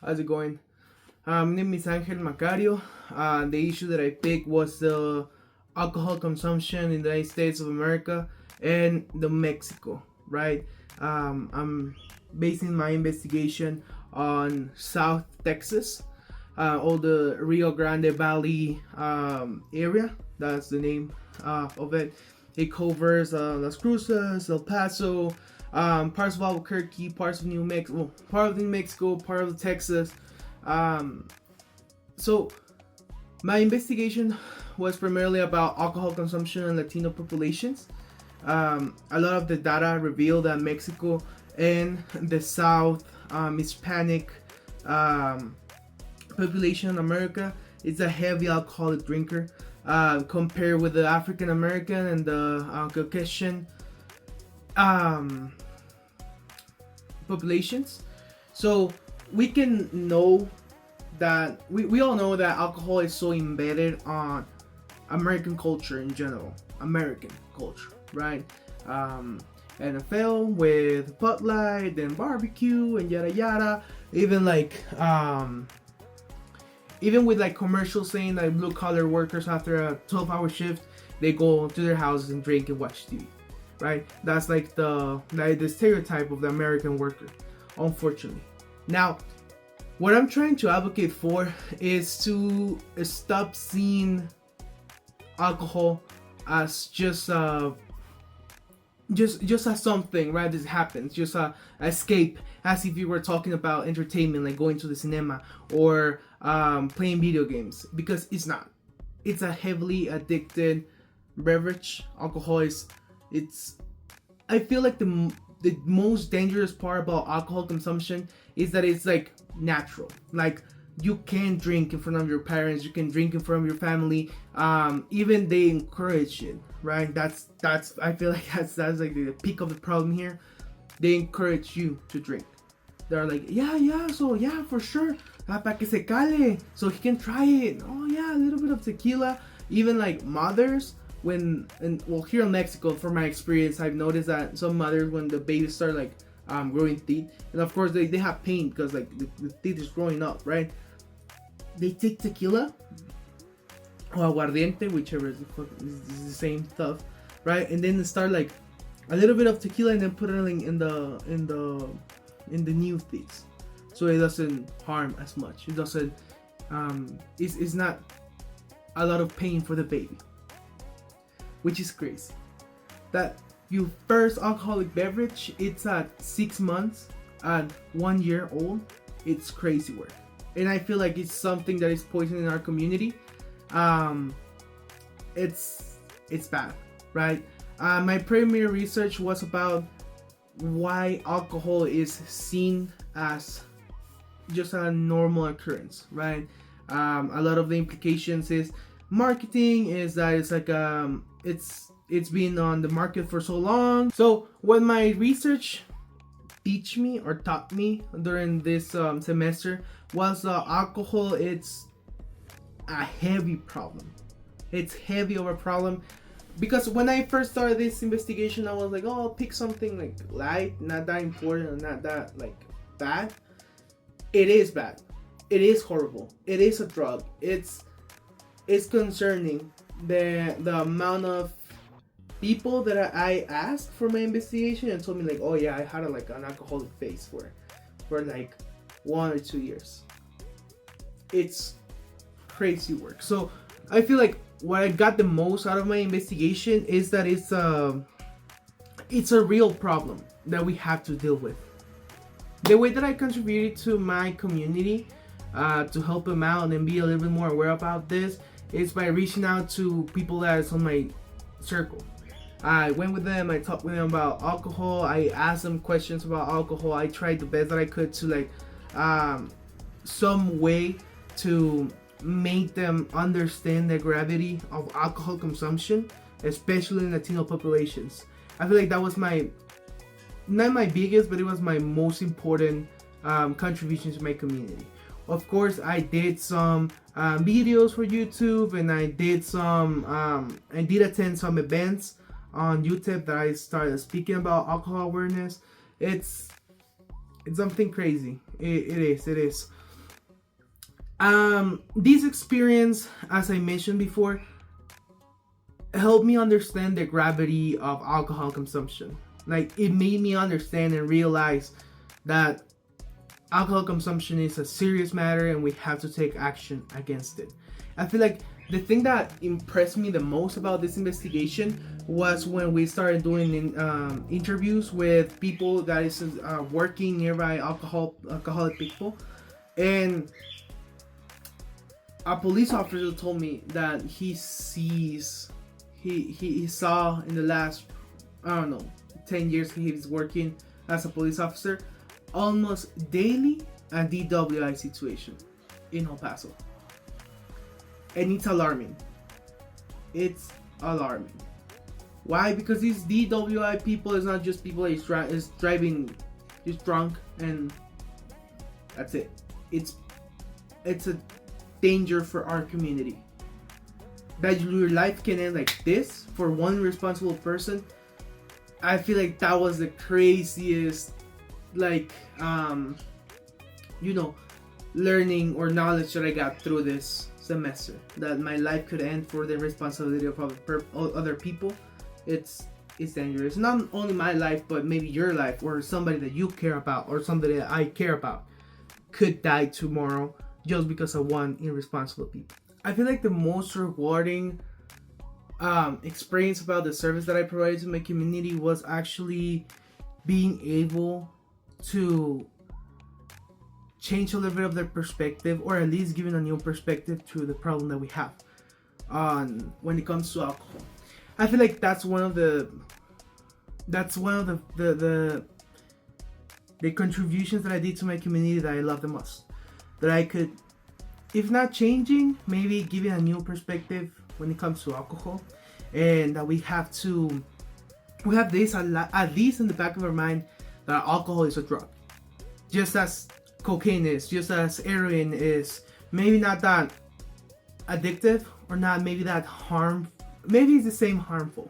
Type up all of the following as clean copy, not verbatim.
How's it going? My name is Angel Macario. The issue that I picked was the alcohol consumption in the United States of America and the Mexico, right? I'm basing my investigation on South Texas, all the Rio Grande Valley area. That's the name of it. It covers Las Cruces, El Paso, parts of Albuquerque, parts of New Mexico, part of New Mexico, part of Texas. So my investigation was primarily about alcohol consumption in Latino populations. A lot of the data revealed that Mexico and the South Hispanic population in America is a heavy alcoholic drinker compared with the African American and the Caucasian populations. So we can know that we all know that alcohol is so embedded on American culture in general, American culture, right? NFL with Bud Light and barbecue and yada yada. Even even with like commercials saying that blue collar workers after a 12-hour shift they go to their houses and drink and watch TV, right? That's like the stereotype of the American worker, unfortunately. Now, what I'm trying to advocate for is to stop seeing alcohol as just as something, right? This happens, just a escape, as if you were talking about entertainment, like going to the cinema or playing video games, because it's not. It's a heavily addicted beverage. Alcohol is, I feel like the most dangerous part about alcohol consumption is that it's like natural. Like, you can drink in front of your parents, you can drink in front of your family, even they encourage it, right? That's I feel like that's like the peak of the problem here. They encourage you to drink. They're like, so for sure, para que se cale, so he can try it. Oh yeah, a little bit of tequila. Even like mothers, well, here in Mexico, from my experience, I've noticed that some mothers, when the babies start like growing teeth, and of course they have pain because like the teeth is growing up, right? They take tequila or aguardiente, whichever is the same stuff, right? And then they start like a little bit of tequila and then put it in the new teeth, so it doesn't harm as much. It doesn't it's not a lot of pain for the baby, which is crazy. That your first alcoholic beverage, it's at 6 months, at 1 year old. It's crazy work, and I feel like it's something that is poisoning our community. It's bad, right? My primary research was about why alcohol is seen as just a normal occurrence, right? A lot of the implications is marketing, is that it's like it's been on the market for so long. So what my research taught me during this semester was alcohol. It's a heavy problem. It's heavy of a problem, because when I first started this investigation, I was like, oh, I'll pick something like light, not that important, not that like bad. It is bad. It is horrible. It is a drug. It's concerning the amount of people that I asked for my investigation and told me like, oh yeah, I had an alcoholic phase for like 1 or 2 years. It's crazy work. So I feel like what I got the most out of my investigation is that it's a real problem that we have to deal with. The way that I contributed to my community to help them out and be a little bit more aware about this is by reaching out to people that is on my circle. I went with them, I talked with them about alcohol, I asked them questions about alcohol. I tried the best that I could to like some way to make them understand the gravity of alcohol consumption, especially in Latino populations. I feel like that was not my biggest, but it was my most important contribution to my community. Of course, I did some videos for YouTube, and I did attend some events on YouTube that I started speaking about alcohol awareness. It's something crazy. It is. This experience, as I mentioned before, helped me understand the gravity of alcohol consumption. Like, it made me understand and realize that alcohol consumption is a serious matter and we have to take action against it. I feel like the thing that impressed me the most about this investigation was when we started doing interviews with people that is working nearby alcoholic people, and a police officer told me that he saw in the last, I don't know, 10 years he was working as a police officer, almost daily a DWI situation in El Paso. And it's alarming. It's alarming. Why? Because these DWI people is not just people that is driving just drunk and that's it. It's a danger for our community. That your life can end like this for one responsible person. I feel like that was the craziest, like, learning or knowledge that I got through this semester. That my life could end for the responsibility of other people. It's dangerous. Not only my life, but maybe your life or somebody that you care about or somebody that I care about could die tomorrow just because of one irresponsible people. I feel like the most rewarding experience about the service that I provided to my community was actually being able to change a little bit of their perspective, or at least giving a new perspective to the problem that we have on when it comes to alcohol. I feel like that's one of the contributions that I did to my community that I love the most. That I could, if not changing, maybe giving a new perspective when it comes to alcohol, and that we have this at least in the back of our mind, that alcohol is a drug, just as cocaine is, just as heroin is. Maybe not that addictive, or not maybe that maybe it's the same harmful.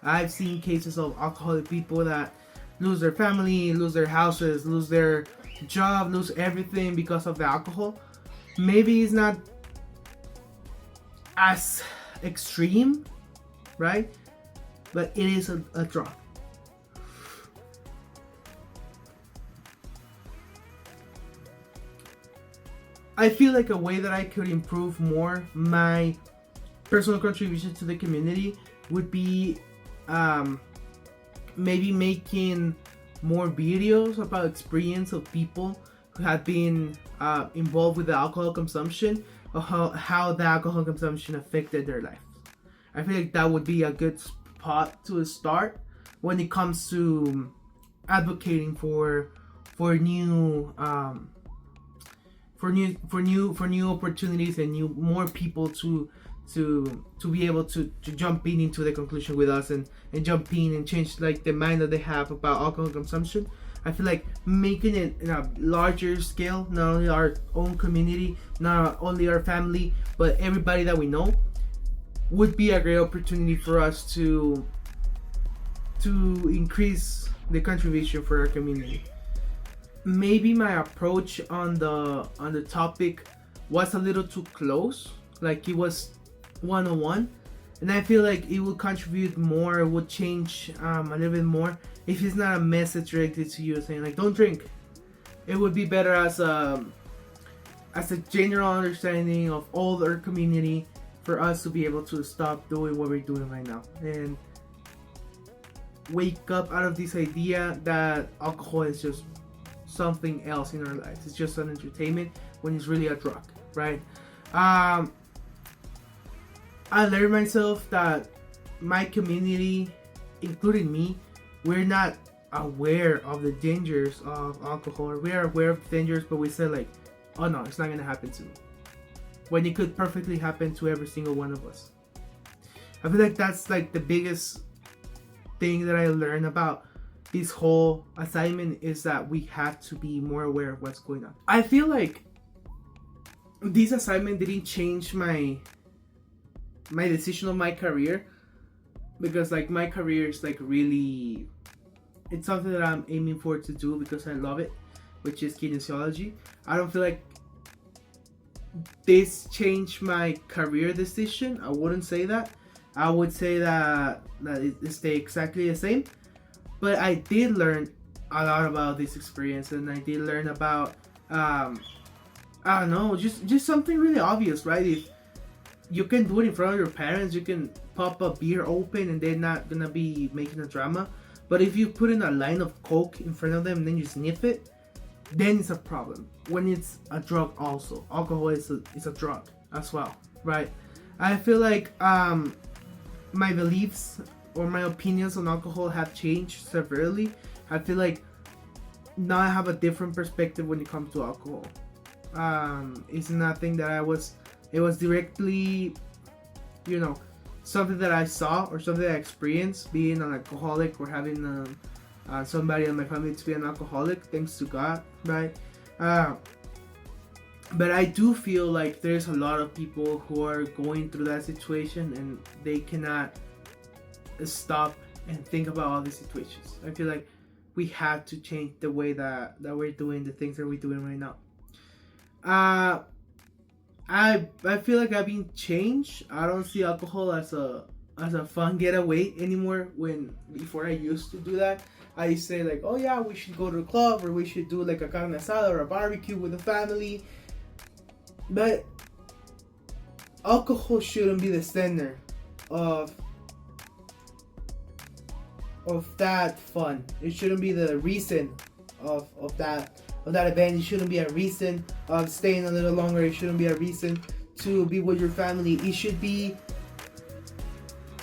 I've seen cases of alcoholic people that lose their family, lose their houses, lose their job, lose everything because of the alcohol. Maybe it's not as extreme, right? But it is a drug. I feel like a way that I could improve more my personal contribution to the community would be maybe making more videos about experience of people who have been involved with the alcohol consumption, or how the alcohol consumption affected their life. I feel like that would be a good spot to start when it comes to advocating for new opportunities and more people to be able to jump into the conclusion with us and jump in and change like the mind that they have about alcohol consumption. I feel like making it in a larger scale, not only our own community, not only our family, but everybody that we know, would be a great opportunity for us to increase the contribution for our community. Maybe my approach on the topic was a little too close, like it was one-on-one, and I feel like it would contribute more, it would change a little bit more if it's not a message directed to you saying like don't drink. It would be better as a general understanding of all our community, for us to be able to stop doing what we're doing right now and wake up out of this idea that alcohol is just something else in our lives. It's just an entertainment when it's really a drug, right? I learned myself that my community, including me, we're not aware of the dangers of alcohol. Or we are aware of the dangers, but we said like, oh no, it's not gonna happen to me, when it could perfectly happen to every single one of us. I feel like that's like the biggest thing that I learned about this whole assignment, is that we have to be more aware of what's going on. I feel like this assignment didn't change my decision of my career, because like my career is like really, it's something that I'm aiming for to do because I love it, which is kinesiology. I don't feel like this changed my career decision. I wouldn't say that. I would say that it stayed exactly the same. But I did learn a lot about this experience, and I did learn about I don't know, just something really obvious, right? If you can do it in front of your parents, you can pop a beer open and they're not gonna be making a drama. But if you put in a line of coke in front of them and then you sniff it, then it's a problem. When it's a drug also. Alcohol is a drug as well, right? I feel like my beliefs or my opinions on alcohol have changed severely. I feel like now I have a different perspective when it comes to alcohol. It's nothing that it was directly, something that I saw or something that I experienced being an alcoholic or having somebody in my family to be an alcoholic, thanks to God, right? But I do feel like there's a lot of people who are going through that situation and they cannot stop and think about all these situations. I feel like we have to change the way that we're doing the things that we're doing right now. I feel like I've been changed. I don't see alcohol as a fun getaway anymore. Before I used to do that, I used to say like, oh yeah, we should go to the club or we should do like a carne asada or a barbecue with the family. But alcohol shouldn't be the center of that fun. It shouldn't be the reason of that event. It shouldn't be a reason of staying a little longer. It shouldn't be a reason to be with your family. It should be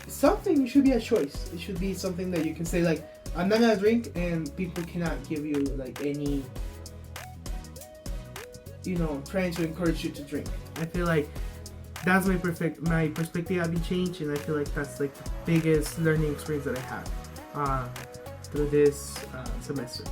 something. It should be a choice. It should be something that you can say like, I'm not gonna drink, and people cannot give you like any, trying to encourage you to drink. I feel like that's my perspective has been changed, and I feel like that's like the biggest learning experience that I had through this semester.